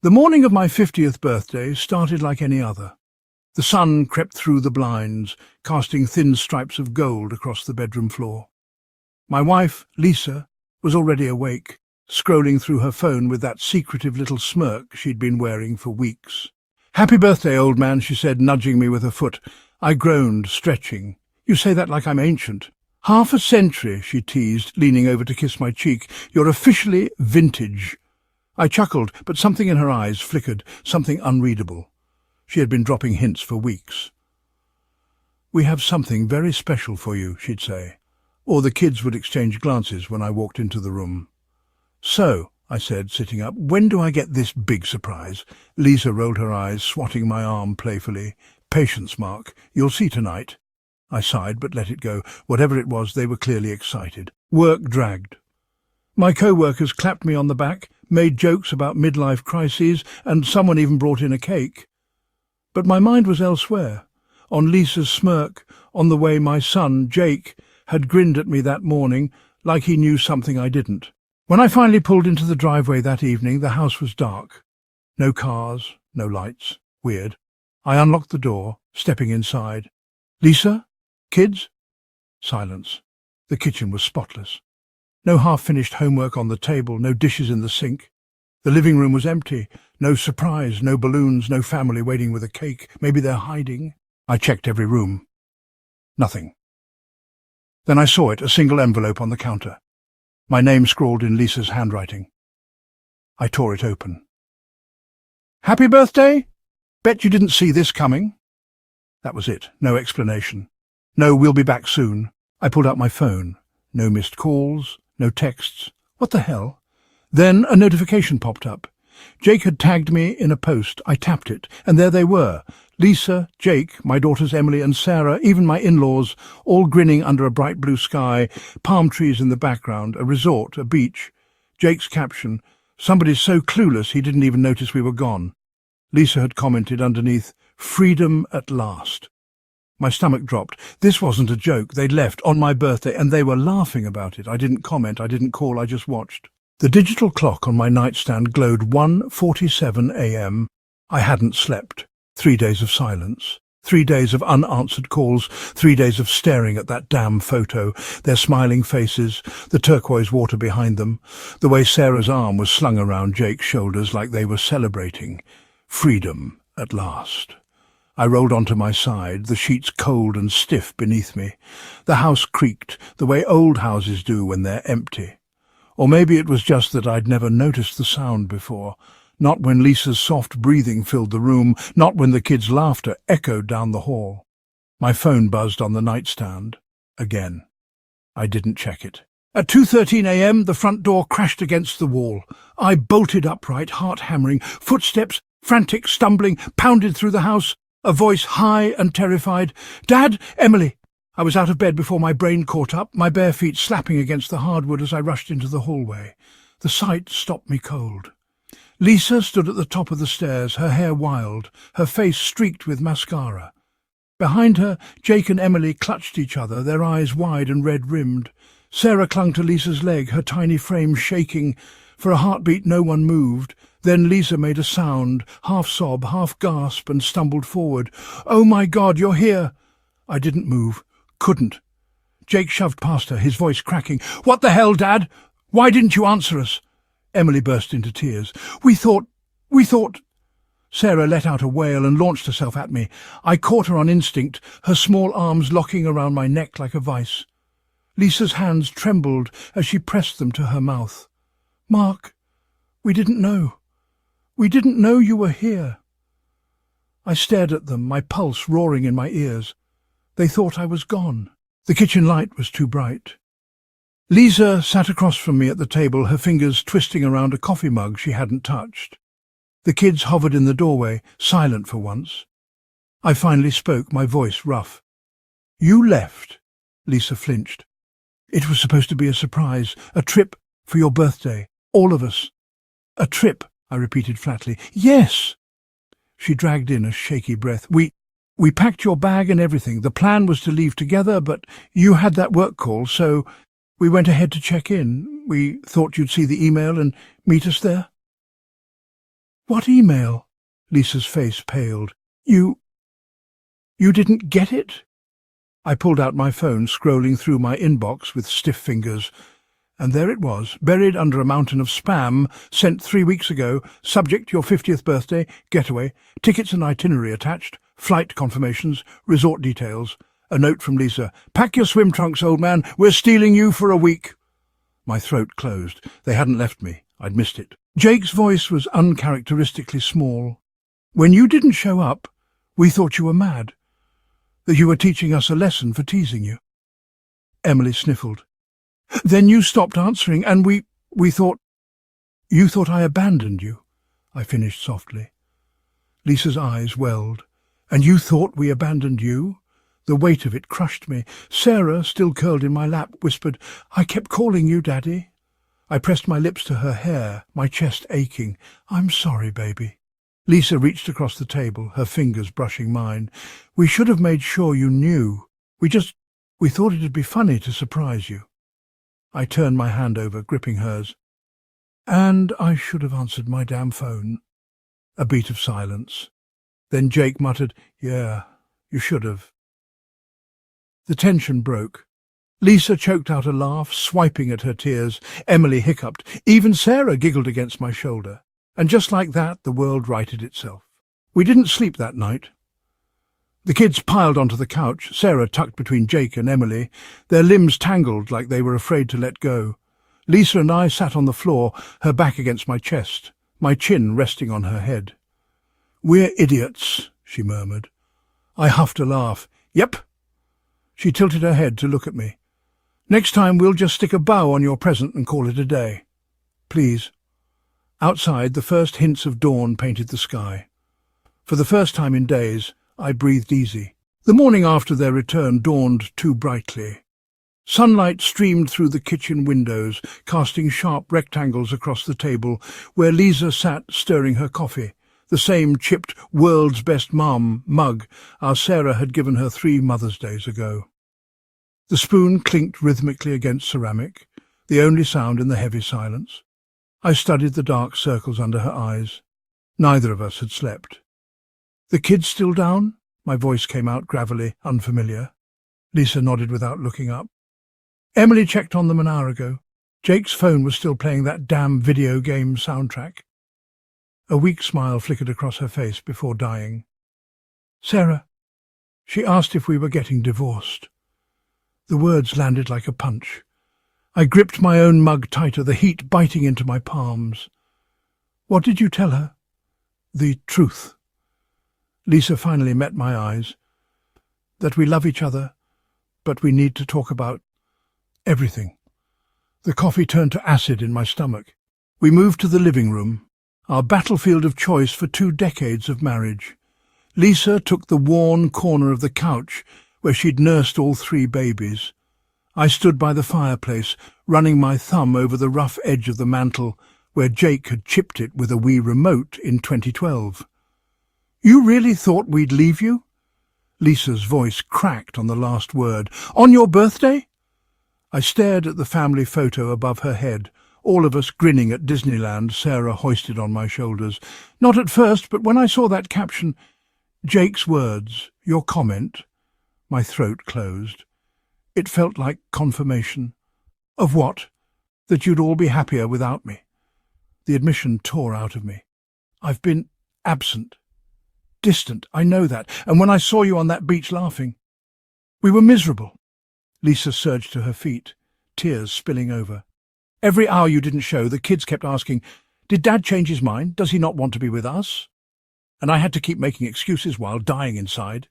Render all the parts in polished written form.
The morning of my 50th birthday started like any other. The sun crept through the blinds, casting thin stripes of gold across the bedroom floor. My wife, Lisa, was already awake, scrolling through her phone with that secretive little smirk she'd been wearing for weeks. "Happy birthday, old man," she said, nudging me with her foot. I groaned, stretching. "You say that like I'm ancient." "Half a century," she teased, leaning over to kiss my cheek. "You're officially vintage." I chuckled, but something in her eyes flickered, something unreadable. She had been dropping hints for weeks. "We have something very special for you," she'd say, or the kids would exchange glances when I walked into the room. "So," I said, sitting up, "when do I get this big surprise?" Lisa rolled her eyes, swatting my arm playfully. "Patience, Mark. You'll see tonight." I sighed, but let it go. Whatever it was, they were clearly excited. Work dragged. My co-workers clapped me on the back, made jokes about midlife crises, and someone even brought in a cake. But my mind was elsewhere, on Lisa's smirk, on the way my son, Jake, had grinned at me that morning like he knew something I didn't. When I finally pulled into the driveway that evening, the house was dark. No cars, no lights. Weird. I unlocked the door, stepping inside. "Lisa? Kids?" Silence. The kitchen was spotless. No half-finished homework on the table, no dishes in the sink. The living room was empty. No surprise, no balloons, no family waiting with a cake. Maybe they're hiding. I checked every room. Nothing. Then I saw it, a single envelope on the counter. My name scrawled in Lisa's handwriting. I tore it open. "Happy birthday? Bet you didn't see this coming." That was it. No explanation. No, "we'll be back soon." I pulled out my phone. No missed calls, no texts. What the hell? Then a notification popped up. Jake had tagged me in a post. I tapped it, and there they were. Lisa, Jake, my daughters Emily and Sarah, even my in-laws, all grinning under a bright blue sky, palm trees in the background, a resort, a beach. Jake's caption, "Somebody's so clueless he didn't even notice we were gone." Lisa had commented underneath, "Freedom at last." My stomach dropped. This wasn't a joke. They'd left on my birthday, and they were laughing about it. I didn't comment, I didn't call, I just watched. The digital clock on my nightstand glowed 1:47 a.m. I hadn't slept. 3 days of silence. 3 days of unanswered calls. 3 days of staring at that damn photo, their smiling faces, the turquoise water behind them, the way Sarah's arm was slung around Jake's shoulders like they were celebrating. Freedom at last. I rolled onto my side, the sheets cold and stiff beneath me. The house creaked, the way old houses do when they're empty. Or maybe it was just that I'd never noticed the sound before. Not when Lisa's soft breathing filled the room, not when the kids' laughter echoed down the hall. My phone buzzed on the nightstand. Again. I didn't check it. At 2:13 a.m, the front door crashed against the wall. I bolted upright, heart hammering. Footsteps, frantic, stumbling, pounded through the house. A voice high and terrified. "Dad! Emily!" I was out of bed before my brain caught up, my bare feet slapping against the hardwood as I rushed into the hallway. The sight stopped me cold. Lisa stood at the top of the stairs, her hair wild, her face streaked with mascara. Behind her, Jake and Emily clutched each other, their eyes wide and red-rimmed. Sarah clung to Lisa's leg, her tiny frame shaking. For a heartbeat no one moved. Then Lisa made a sound, half sob, half gasp, and stumbled forward. "Oh my God, you're here!" I didn't move. Couldn't. Jake shoved past her, his voice cracking. "What the hell, Dad? Why didn't you answer us?" Emily burst into tears. We thought... Sarah let out a wail and launched herself at me. I caught her on instinct, her small arms locking around my neck like a vice. Lisa's hands trembled as she pressed them to her mouth. "Mark, we didn't know. We didn't know you were here." I stared at them, my pulse roaring in my ears. They thought I was gone. The kitchen light was too bright. Lisa sat across from me at the table, her fingers twisting around a coffee mug she hadn't touched. The kids hovered in the doorway, silent for once. I finally spoke, my voice rough. "You left." Lisa flinched. "It was supposed to be a surprise, a trip for your birthday, all of us." "A trip," I repeated flatly. "Yes." She dragged in a shaky breath. We packed your bag and everything. The plan was to leave together, but you had that work call, so we went ahead to check in. We thought you'd see the email and meet us there." What email? Lisa's face paled. You didn't get it? I pulled out my phone, scrolling through my inbox with stiff fingers. And there it was, buried under a mountain of spam, sent 3 weeks ago. Subject, your 50th birthday, getaway, tickets and itinerary attached, flight confirmations, resort details. A note from Lisa. Pack your swim trunks, old man. We're stealing you for a week. My throat closed. They hadn't left me. I'd missed it. Jake's voice was uncharacteristically small. When you didn't show up, we thought you were mad, that you were teaching us a lesson for teasing you. Emily sniffled. Then you stopped answering, and we thought... You thought I abandoned you, I finished softly. Lisa's eyes welled. And you thought we abandoned you? The weight of it crushed me. Sarah, still curled in my lap, whispered, I kept calling you, Daddy. I pressed my lips to her hair, my chest aching. I'm sorry, baby. Lisa reached across the table, her fingers brushing mine. We should have made sure you knew. We thought it'd be funny to surprise you. I turned my hand over, gripping hers. And I should have answered my damn phone. A beat of silence. Then Jake muttered, Yeah, you should have. The tension broke. Lisa choked out a laugh, swiping at her tears. Emily hiccuped. Even Sarah giggled against my shoulder. And just like that, the world righted itself. We didn't sleep that night. The kids piled onto the couch, Sarah tucked between Jake and Emily, their limbs tangled like they were afraid to let go. Lisa and I sat on the floor, her back against my chest, my chin resting on her head. We're idiots, she murmured. I huffed a laugh. Yep. She tilted her head to look at me. Next time we'll just stick a bow on your present and call it a day. Please. Outside, the first hints of dawn painted the sky. For the first time in days, I breathed easy. The morning after their return dawned too brightly. Sunlight streamed through the kitchen windows, casting sharp rectangles across the table, where Lisa sat stirring her coffee, the same chipped World's Best Mom mug our Sarah had given her 3 Mother's Days ago. The spoon clinked rhythmically against ceramic, the only sound in the heavy silence. I studied the dark circles under her eyes. Neither of us had slept. The kids still down? My voice came out gravelly, unfamiliar. Lisa nodded without looking up. Emily checked on them an hour ago. Jake's phone was still playing that damn video game soundtrack. A weak smile flickered across her face before dying. Sarah, she asked if we were getting divorced. The words landed like a punch. I gripped my own mug tighter, the heat biting into my palms. What did you tell her? The truth. Lisa finally met my eyes. That we love each other, but we need to talk about everything. The coffee turned to acid in my stomach. We moved to the living room, our battlefield of choice for 2 decades of marriage. Lisa took the worn corner of the couch where she'd nursed all 3 babies. I stood by the fireplace, running my thumb over the rough edge of the mantel where Jake had chipped it with a Wii remote in 2012. You really thought we'd leave you? Lisa's voice cracked on the last word. On your birthday? I stared at the family photo above her head, all of us grinning at Disneyland, Sarah hoisted on my shoulders. Not at first, but when I saw that caption, Jake's words, your comment, my throat closed. It felt like confirmation. Of what? That you'd all be happier without me. The admission tore out of me. I've been absent. Distant, I know that, and when I saw you on that beach laughing, we were miserable. Lisa surged to her feet, tears spilling over. Every hour you didn't show, the kids kept asking, did Dad change his mind? Does he not want to be with us? And I had to keep making excuses while dying inside.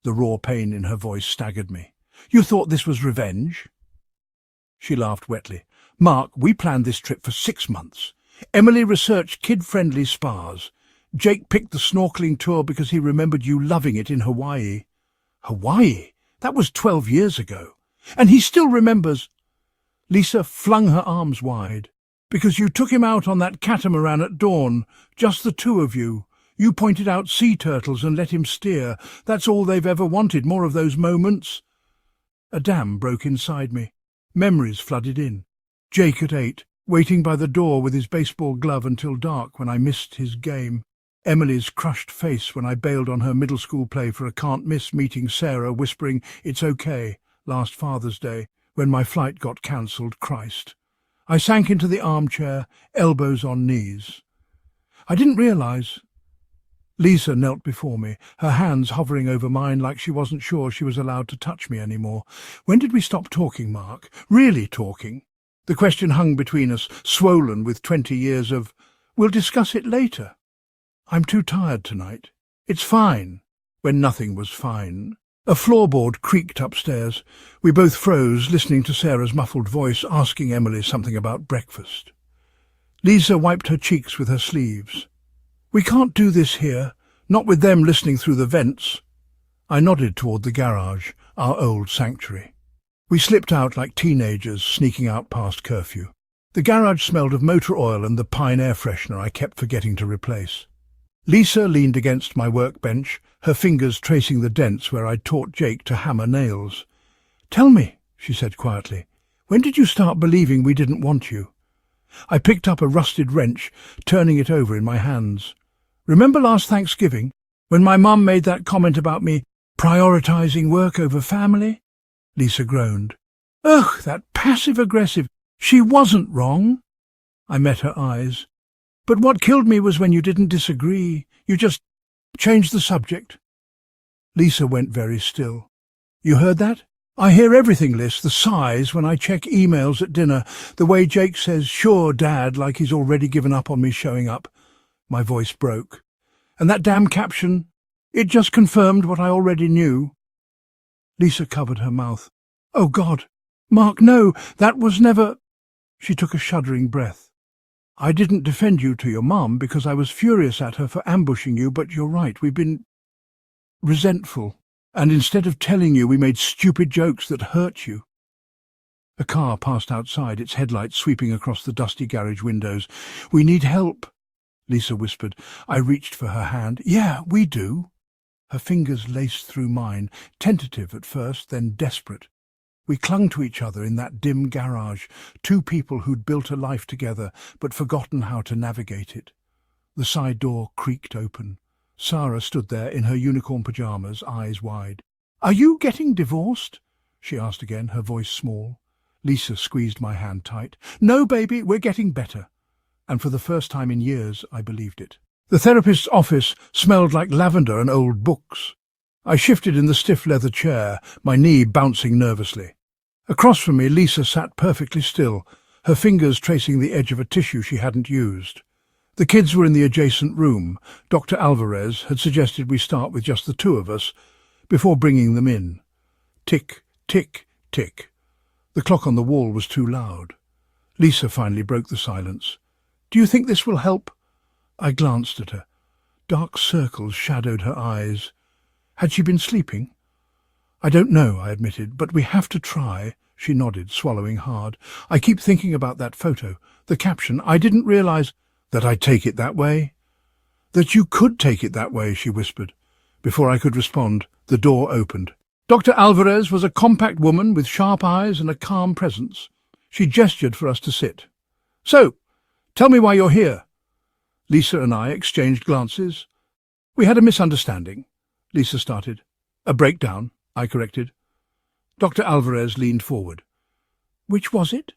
The raw pain in her voice staggered me. You thought this was revenge? She laughed wetly. Mark, we planned this trip for 6 months. Emily researched kid-friendly spas. Jake picked the snorkeling tour because he remembered you loving it in Hawaii. Hawaii? That was 12 years ago. And he still remembers. Lisa flung her arms wide. Because you took him out on that catamaran at dawn, just the 2 of you. You pointed out sea turtles and let him steer. That's all they've ever wanted, more of those moments. A dam broke inside me. Memories flooded in. Jake at 8, waiting by the door with his baseball glove until dark when I missed his game. Emily's crushed face when I bailed on her middle school play for a can't-miss, meeting Sarah whispering, "It's okay," last Father's Day, when my flight got cancelled. Christ. I sank into the armchair, elbows on knees. I didn't realise. Lisa knelt before me, her hands hovering over mine like she wasn't sure she was allowed to touch me anymore. When did we stop talking, Mark? Really talking? The question hung between us, swollen with 20 years of, "We'll discuss it later." "I'm too tired tonight." "It's fine," when nothing was fine. A floorboard creaked upstairs. We both froze, listening to Sarah's muffled voice asking Emily something about breakfast. Lisa wiped her cheeks with her sleeves. "We can't do this here, not with them listening through the vents." I nodded toward the garage, our old sanctuary. We slipped out like teenagers, sneaking out past curfew. The garage smelled of motor oil and the pine air freshener I kept forgetting to replace. Lisa leaned against my workbench, her fingers tracing the dents where I'd taught Jake to hammer nails. "Tell me," she said quietly, "when did you start believing we didn't want you?" I picked up a rusted wrench, turning it over in my hands. "Remember last Thanksgiving, when my mum made that comment about me prioritizing work over family?" Lisa groaned. "Ugh, that passive-aggressive. She wasn't wrong." I met her eyes. "But what killed me was when you didn't disagree. You just changed the subject." Lisa went very still. "You heard that?" "I hear everything, Liz, the sighs when I check emails at dinner, the way Jake says, 'Sure, Dad,' like he's already given up on me showing up." My voice broke. "And that damn caption, it just confirmed what I already knew." Lisa covered her mouth. "Oh, God. Mark, no, that was never—" She took a shuddering breath. "I didn't defend you to your mum because I was furious at her for ambushing you, but you're right, we've been resentful. And instead of telling you, we made stupid jokes that hurt you." A car passed outside, its headlights sweeping across the dusty garage windows. "We need help," Lisa whispered. I reached for her hand. "Yeah, we do." Her fingers laced through mine, tentative at first, then desperate. We clung to each other in that dim garage, two people who'd built a life together but forgotten how to navigate it. The side door creaked open. Sarah stood there in her unicorn pajamas, eyes wide. "Are you getting divorced?" she asked again, her voice small. Lisa squeezed my hand tight. "No, baby, we're getting better." And for the first time in years, I believed it. The therapist's office smelled like lavender and old books. I shifted in the stiff leather chair, my knee bouncing nervously. Across from me, Lisa sat perfectly still, her fingers tracing the edge of a tissue she hadn't used. The kids were in the adjacent room. Dr. Alvarez had suggested we start with just the two of us, before bringing them in. Tick, tick, tick. The clock on the wall was too loud. Lisa finally broke the silence. "Do you think this will help?" I glanced at her. Dark circles shadowed her eyes. Had she been sleeping? "I don't know," I admitted, "but we have to try." She nodded, swallowing hard. "I keep thinking about that photo, the caption. I didn't realize that I'd take it that way." "That you could take it that way," she whispered. Before I could respond, the door opened. Dr. Alvarez was a compact woman with sharp eyes and a calm presence. She gestured for us to sit. "So, tell me why you're here." Lisa and I exchanged glances. "We had a misunderstanding," Lisa started. "A breakdown," I corrected. Dr. Alvarez leaned forward. "Which was it?"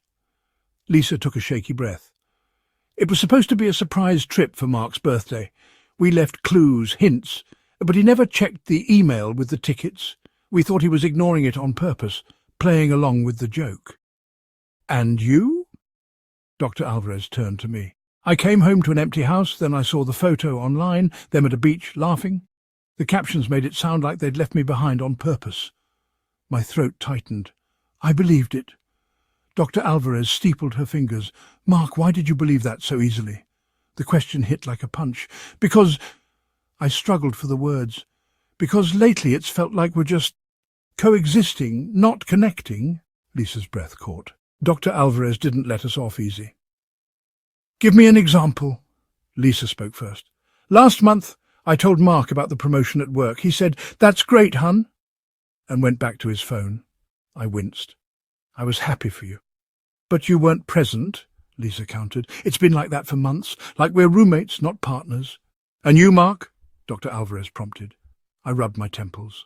Lisa took a shaky breath. "It was supposed to be a surprise trip for Mark's birthday. We left clues, hints, but he never checked the email with the tickets. We thought he was ignoring it on purpose, playing along with the joke." "And you?" Dr. Alvarez turned to me. "I came home to an empty house, then I saw the photo online, them at a beach, laughing. The captions made it sound like they'd left me behind on purpose." My throat tightened. I believed it. Dr. Alvarez steepled her fingers. "Mark, why did you believe that so easily?" The question hit like a punch. "Because—" I struggled for the words. "Because lately it's felt like we're just coexisting, not connecting." Lisa's breath caught. Dr. Alvarez didn't let us off easy. "Give me an example." Lisa spoke first. "Last month, I told Mark about the promotion at work. He said, 'That's great, hun,' and went back to his phone." I winced. "I was happy for you." "But you weren't present," Lisa countered. It's been like that for months, like we're roommates, not partners. And you, Mark? Dr. Alvarez prompted. I rubbed my temples.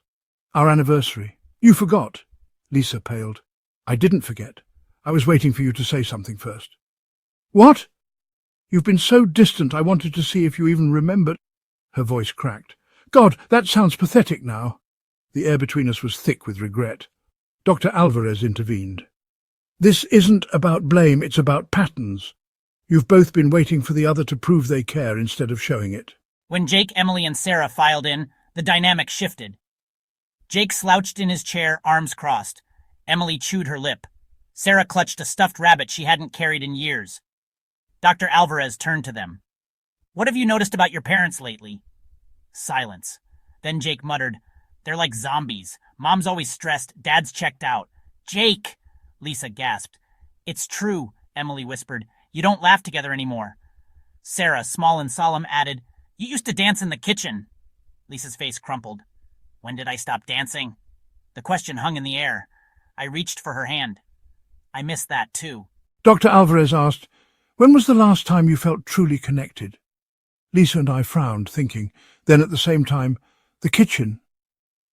Our anniversary. You forgot. Lisa paled. I didn't forget. I was waiting for you to say something first. What? You've been so distant I wanted to see if you even remembered. Her voice cracked. God, that sounds pathetic now. The air between us was thick with regret. Dr. Alvarez intervened. This isn't about blame, it's about patterns. You've both been waiting for the other to prove they care instead of showing it. When Jake, Emily, and Sarah filed in, the dynamic shifted. Jake slouched in his chair, arms crossed. Emily chewed her lip. Sarah clutched a stuffed rabbit she hadn't carried in years. Dr. Alvarez turned to them. What have you noticed about your parents lately? Silence. Then Jake muttered, They're like zombies. Mom's always stressed, Dad's checked out. Jake! Lisa gasped. It's true, Emily whispered. You don't laugh together anymore. Sarah, small and solemn, added, You used to dance in the kitchen. Lisa's face crumpled. When did I stop dancing? The question hung in the air. I reached for her hand. I missed that, too. Dr. Alvarez asked, When was the last time you felt truly connected? Lisa and I frowned, thinking. Then at the same time, the kitchen.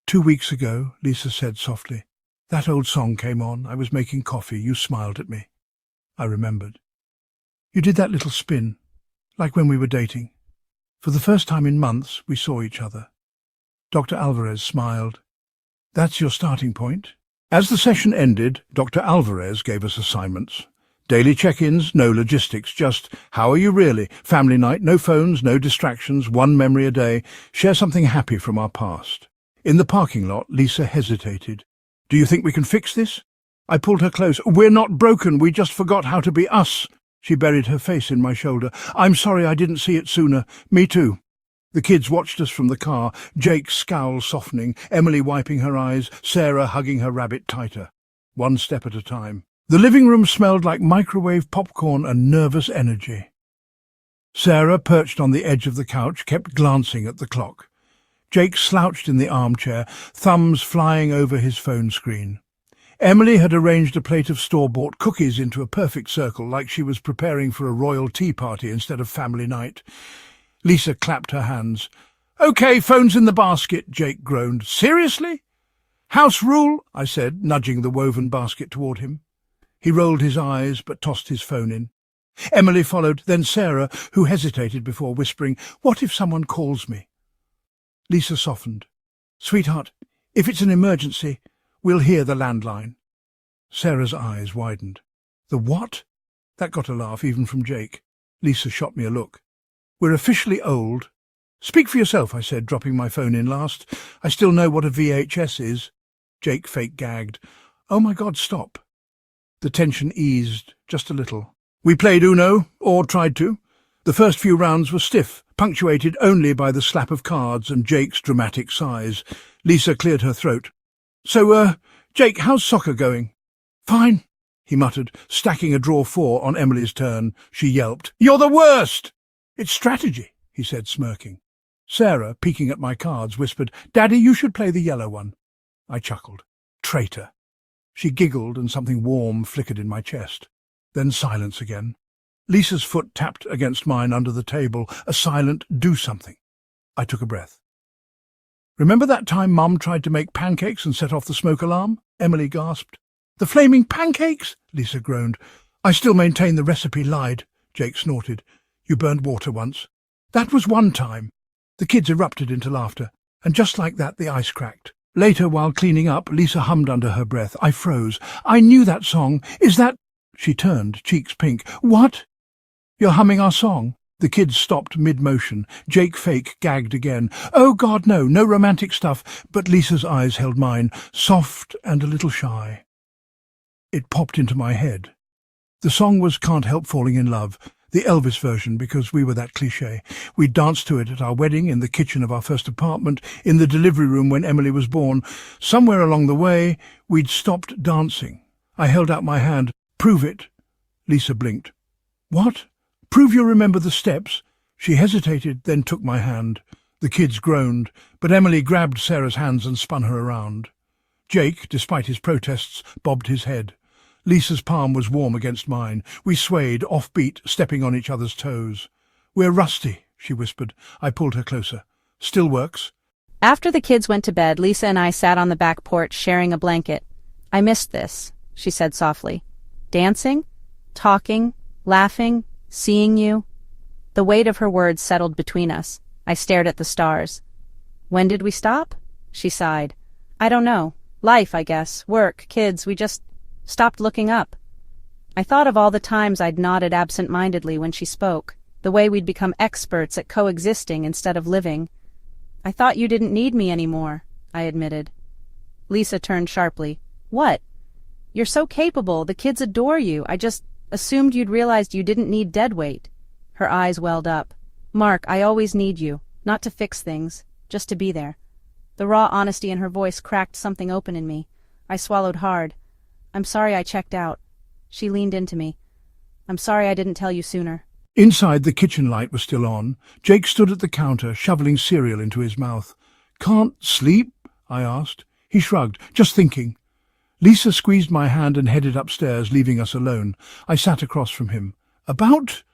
2 weeks ago, Lisa said softly. That old song came on. I was making coffee. You smiled at me. I remembered. You did that little spin, like when we were dating. For the first time in months, we saw each other. Dr. Alvarez smiled. That's your starting point? As the session ended, Dr. Alvarez gave us assignments. Daily check-ins, no logistics, just, how are you really? Family night, no phones, no distractions, one memory a day. Share something happy from our past. In the parking lot, Lisa hesitated. Do you think we can fix this? I pulled her close. We're not broken, we just forgot how to be us. She buried her face in my shoulder. I'm sorry I didn't see it sooner. Me too. The kids watched us from the car, Jake's scowl softening, Emily wiping her eyes, Sarah hugging her rabbit tighter. One step at a time. The living room smelled like microwave popcorn and nervous energy. Sarah, perched on the edge of the couch, kept glancing at the clock. Jake slouched in the armchair, thumbs flying over his phone screen. Emily had arranged a plate of store-bought cookies into a perfect circle, like she was preparing for a royal tea party instead of family night. Lisa clapped her hands. Okay, phone's in the basket, Jake groaned. Seriously? House rule, I said, nudging the woven basket toward him. He rolled his eyes, but tossed his phone in. Emily followed, then Sarah, who hesitated before whispering, What if someone calls me? Lisa softened. Sweetheart, if it's an emergency, we'll hear the landline. Sarah's eyes widened. The what? That got a laugh, even from Jake. Lisa shot me a look. We're officially old. Speak for yourself, I said, dropping my phone in last. I still know what a VHS is. Jake fake gagged. Oh my God, stop. The tension eased, just a little. We played Uno, or tried to. The first few rounds were stiff, punctuated only by the slap of cards and Jake's dramatic sighs. Lisa cleared her throat. So, Jake, how's soccer going? Fine, he muttered, stacking a draw 4 on Emily's turn. She yelped. You're the worst! It's strategy, he said, smirking. Sarah, peeking at my cards, whispered, Daddy, you should play the yellow one. I chuckled. Traitor. She giggled and something warm flickered in my chest. Then silence again. Lisa's foot tapped against mine under the table, a silent do something. I took a breath. Remember that time Mum tried to make pancakes and set off the smoke alarm? Emily gasped. The flaming pancakes? Lisa groaned. I still maintain the recipe lied, Jake snorted. You burned water once. That was one time. The kids erupted into laughter, and just like that the ice cracked. Later, while cleaning up, Lisa hummed under her breath. I froze. I knew that song. Is that... She turned, cheeks pink. What? You're humming our song? The kids stopped mid-motion. Jake fake gagged again. Oh, God, no, no romantic stuff. But Lisa's eyes held mine, soft and a little shy. It popped into my head. The song was Can't Help Falling in Love, the Elvis version, because we were that cliché. We danced to it at our wedding, in the kitchen of our first apartment, in the delivery room when Emily was born. Somewhere along the way, we'd stopped dancing. I held out my hand. Prove it. Lisa blinked. What? Prove you remember the steps? She hesitated, then took my hand. The kids groaned, but Emily grabbed Sarah's hands and spun her around. Jake, despite his protests, bobbed his head. Lisa's palm was warm against mine. We swayed, offbeat, stepping on each other's toes. "We're rusty," she whispered. I pulled her closer. "Still works?" After the kids went to bed, Lisa and I sat on the back porch sharing a blanket. "I missed this," she said softly. "Dancing, talking, laughing, seeing you." The weight of her words settled between us. I stared at the stars. "When did we stop?" She sighed. "I don't know. Life, I guess. Work, kids, we just stopped looking up." I thought of all the times I'd nodded absent-mindedly when she spoke, the way we'd become experts at coexisting instead of living. "I thought you didn't need me anymore," I admitted. Lisa turned sharply. "What? You're so capable. The kids adore you. I just assumed you'd realized you didn't need deadweight." Her eyes welled up. "Mark, I always need you. Not to fix things. Just to be there." The raw honesty in her voice cracked something open in me. I swallowed hard. "I'm sorry I checked out." She leaned into me. "I'm sorry I didn't tell you sooner." Inside, the kitchen light was still on. Jake stood at the counter, shoveling cereal into his mouth. "Can't sleep?" I asked. He shrugged. "Just thinking." Lisa squeezed my hand and headed upstairs, leaving us alone. I sat across from him. "About?"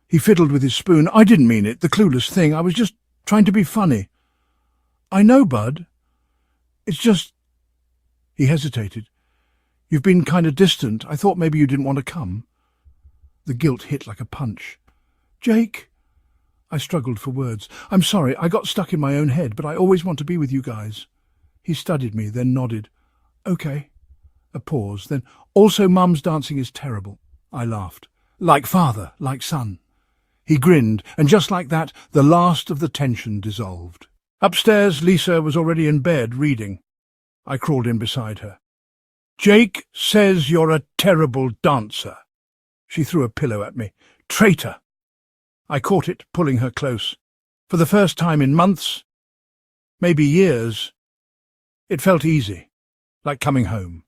He fiddled with his spoon. "I didn't mean it, the clueless thing. I was just trying to be funny." "I know, Bud. It's just—" He hesitated. "You've been kind of distant. I thought maybe you didn't want to come." The guilt hit like a punch. "Jake," I struggled for words. "I'm sorry, I got stuck in my own head, but I always want to be with you guys." He studied me, then nodded. "Okay." A pause, then, "Also, Mum's dancing is terrible." I laughed. "Like father, like son." He grinned, and just like that, the last of the tension dissolved. Upstairs, Lisa was already in bed, reading. I crawled in beside her. "Jake says you're a terrible dancer." She threw a pillow at me. "Traitor!" I caught it, pulling her close. For the first time in months, maybe years, it felt easy, like coming home.